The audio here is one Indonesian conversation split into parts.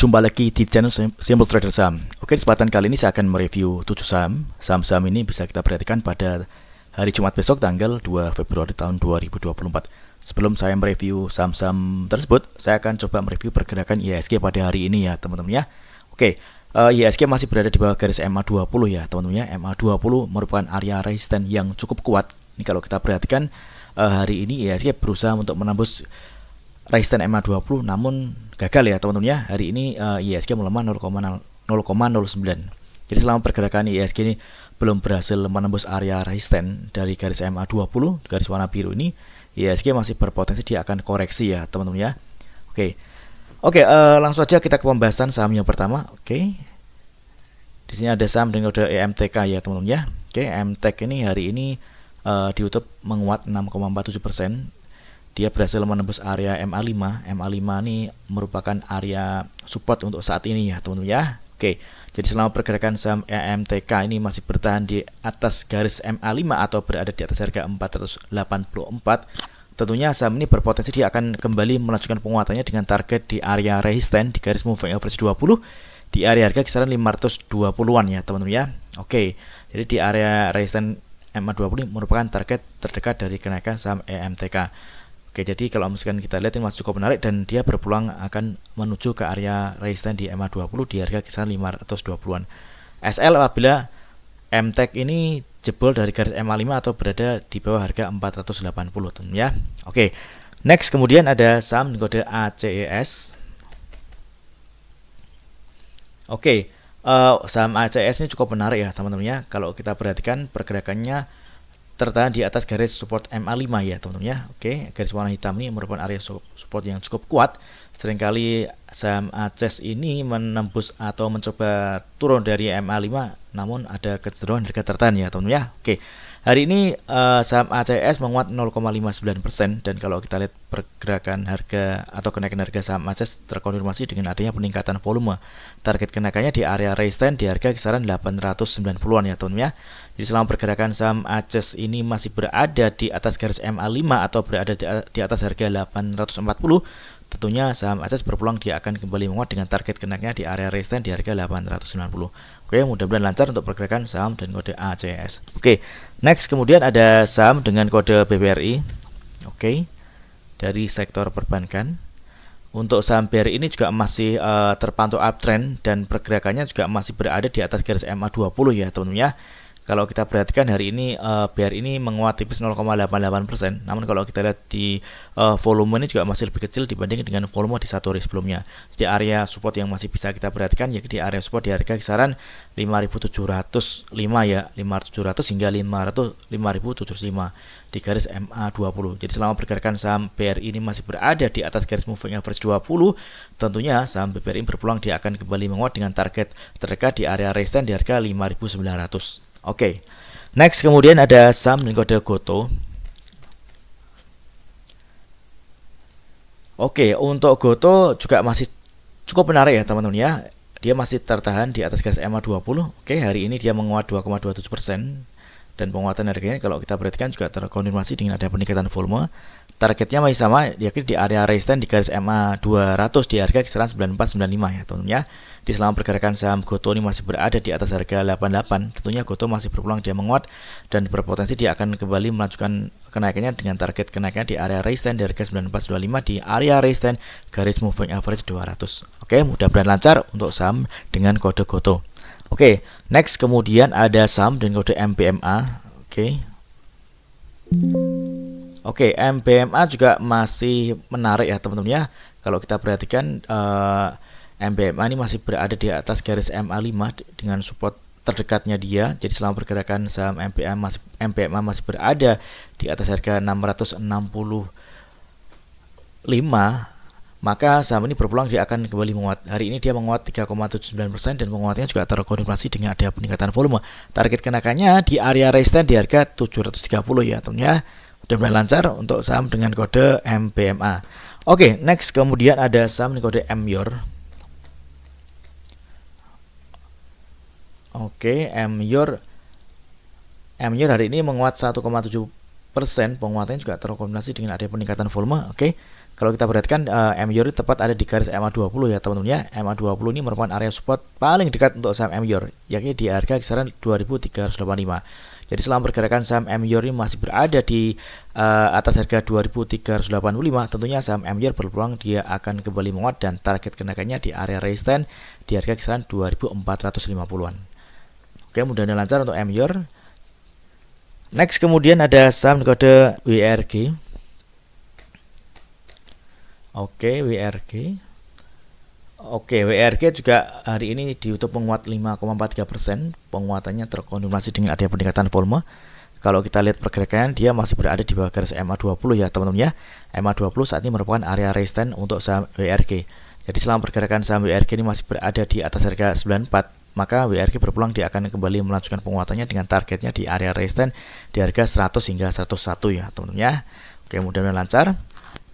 Jumpa lagi di channel Simple Trader Saham. Oke, di kesempatan kali ini saya akan mereview 7 saham. Saham-saham ini bisa kita perhatikan pada hari Jumat besok tanggal 2 Februari tahun 2024. Sebelum saya mereview saham-saham tersebut, saya akan coba mereview pergerakan IHSG pada hari ini ya teman-teman ya. Oke, IHSG masih berada di bawah garis MA20 ya teman-teman ya. MA20 merupakan area resisten yang cukup kuat. Ini kalau kita perhatikan hari ini IHSG berusaha untuk menembus resisten MA20 namun gagal ya teman-teman ya. Hari ini IHSG melemah 0,09. Jadi selama pergerakan IHSG ini belum berhasil menembus area resisten dari garis MA20, garis warna biru ini, IHSG masih berpotensi dia akan koreksi ya teman-teman ya. Oke, langsung aja kita ke pembahasan saham yang pertama. Oke. Di sini ada saham dengan kode EMTK ya teman-teman ya. Oke, EMTK ini hari ini ditutup menguat 6,47%. Dia berhasil menembus area MA5. MA5 ini merupakan area support untuk saat ini ya teman-teman ya. Oke, jadi selama pergerakan saham EMTK ini masih bertahan di atas garis MA5 atau berada di atas harga 484, tentunya saham ini berpotensi dia akan kembali melanjutkan penguatannya dengan target di area resisten di garis moving average 20 di area harga kisaran 520-an ya teman-teman ya. Oke, jadi di area resisten MA20 merupakan target terdekat dari kenaikan saham EMTK. Oke, jadi kalau misalkan kita lihat ini masih cukup menarik dan dia berpeluang akan menuju ke area resisten di MA20 di harga kisaran 520-an. SL apabila MTEK ini jebol dari garis MA5 atau berada di bawah harga 480 teman ya. Oke. Next kemudian ada saham kode ACES. Oke, saham ACES ini cukup menarik ya teman-teman ya. Kalau kita perhatikan pergerakannya tertahan di atas garis support MA5 ya teman-teman ya. Oke, garis warna hitam ini merupakan area support yang cukup kuat. Seringkali saham ACES ini menembus atau mencoba turun dari MA5 namun ada kecenderungan harga tertahan ya teman-teman ya. Oke, hari ini saham ACES menguat 0,59% dan kalau kita lihat pergerakan harga atau kenaikan harga saham ACES terkonfirmasi dengan adanya peningkatan volume. Target kenaikannya di area resisten di harga kisaran 890-an ya teman-teman ya. Jadi selama pergerakan saham ACES ini masih berada di atas garis MA5 atau berada di atas harga 840, tentunya saham ACES berpeluang dia akan kembali menguat dengan target kenaikannya di area resisten di harga 890. Oke, mudah-mudahan lancar untuk pergerakan saham dan kode ACES. Oke, next kemudian ada saham dengan kode BBRI. Oke, dari sektor perbankan. Untuk saham BRI ini juga masih terpantau uptrend dan pergerakannya juga masih berada di atas garis MA20 ya teman-teman ya. Kalau kita perhatikan hari ini BRI ini menguat tipis 0,88%. Namun kalau kita lihat di volume ini juga masih lebih kecil dibanding dengan volume di satu hari sebelumnya. Jadi area support yang masih bisa kita perhatikan ya di area support di harga kisaran 5.705 ya, 5.700 hingga 5.705 di garis MA20. Jadi selama pergerakan saham BRI ini masih berada di atas garis moving average 20, tentunya saham BRI berpeluang dia akan kembali menguat dengan target terdekat di area resisten di harga 5.900. Oke, next kemudian ada saham dengan kode GOTO. Oke, untuk GOTO juga masih cukup menarik ya teman-teman ya. Dia masih tertahan di atas garis MA20. Oke, hari ini dia menguat 2,27% dan penguatan harganya kalau kita perhatikan juga terkonfirmasi dengan ada peningkatan volume. Targetnya masih sama, yakni di area resisten di garis MA200 di harga kisaran 9495 ya teman-teman ya. Di selama pergerakan saham GOTO ini masih berada di atas harga 88, tentunya GOTO masih berpeluang dia menguat dan berpotensi dia akan kembali melanjutkan kenaikannya dengan target kenaikannya di area resisten di harga 9425 di area resisten garis moving average 200. Oke, mudah-mudahan lancar untuk saham dengan kode GOTO. Oke, next kemudian ada saham dengan kode MBMA. Oke, MBMA juga masih menarik ya teman-teman ya. Kalau kita perhatikan MBMA ini masih berada di atas garis MA5 dengan support terdekatnya dia. Jadi selama pergerakan saham MBMA masih berada di atas harga 665, maka saham ini berpeluang dia akan kembali menguat. Hari ini dia menguat 3,79% dan penguatannya juga terkonfirmasi dengan ada peningkatan volume. Target kenaikannya di area resisten di harga 730 ya teman ya. Mudah-mudahan lancar untuk saham dengan kode MBMA. Oke, next kemudian ada saham dengan kode MYOR. Oke, MYOR hari ini menguat 1,7%, penguatannya juga terkombinasi dengan ada peningkatan volume. Oke, Kalau kita perhatikan MYOR tepat ada di garis MA20 ya teman-teman ya. MA20 ini merupakan area support paling dekat untuk saham MYOR, yakni di harga kisaran 2385. Jadi selama pergerakan saham MYOR ini masih berada di atas harga 2385, tentunya saham MYOR berpeluang dia akan kembali menguat dan target kenaikannya di area resistance di harga kisaran 2450-an. Oke, mudah-mudahan lancar untuk MYOR. Next kemudian ada saham kode WRG. Oke, WRG. Oke, WRG juga hari ini ditutup menguat 5,43%. Penguatannya terkonfirmasi dengan adanya peningkatan volume. Kalau kita lihat pergerakan, dia masih berada di bawah garis MA20 ya teman-teman ya. MA20 saat ini merupakan area resistance untuk saham WRG. Jadi selama pergerakan saham WRG ini masih berada di atas harga 94, maka WRG berpeluang dia akan kembali melanjutkan penguatannya dengan targetnya di area resistance di harga 100 hingga 101 ya teman-teman ya. Oke, mudah-mudahan lancar.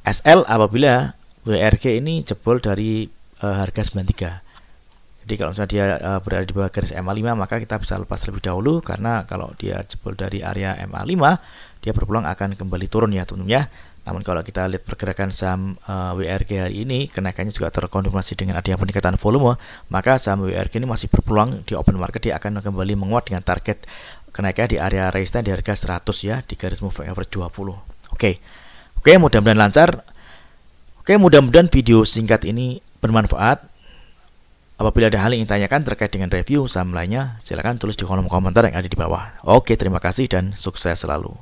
SL apabila WRG ini jebol dari harga 93. Jadi kalau misalnya dia berada di bawah garis MA5, maka kita bisa lepas terlebih dahulu, karena kalau dia jebol dari area MA5 dia berpeluang akan kembali turun ya teman-teman ya. Namun kalau kita lihat pergerakan saham WRG hari ini, kenaikannya juga terkonfirmasi dengan adanya peningkatan volume, maka saham WRG ini masih berpeluang di open market dia akan kembali menguat dengan target kenaikan di area resistance di harga 100 ya, di garis moving average 20. Oke, mudah-mudahan lancar. Oke, mudah-mudahan video singkat ini bermanfaat. Apabila ada hal yang ingin ditanyakan terkait dengan review saham lainnya, silakan tulis di kolom komentar yang ada di bawah. Oke, terima kasih dan sukses selalu.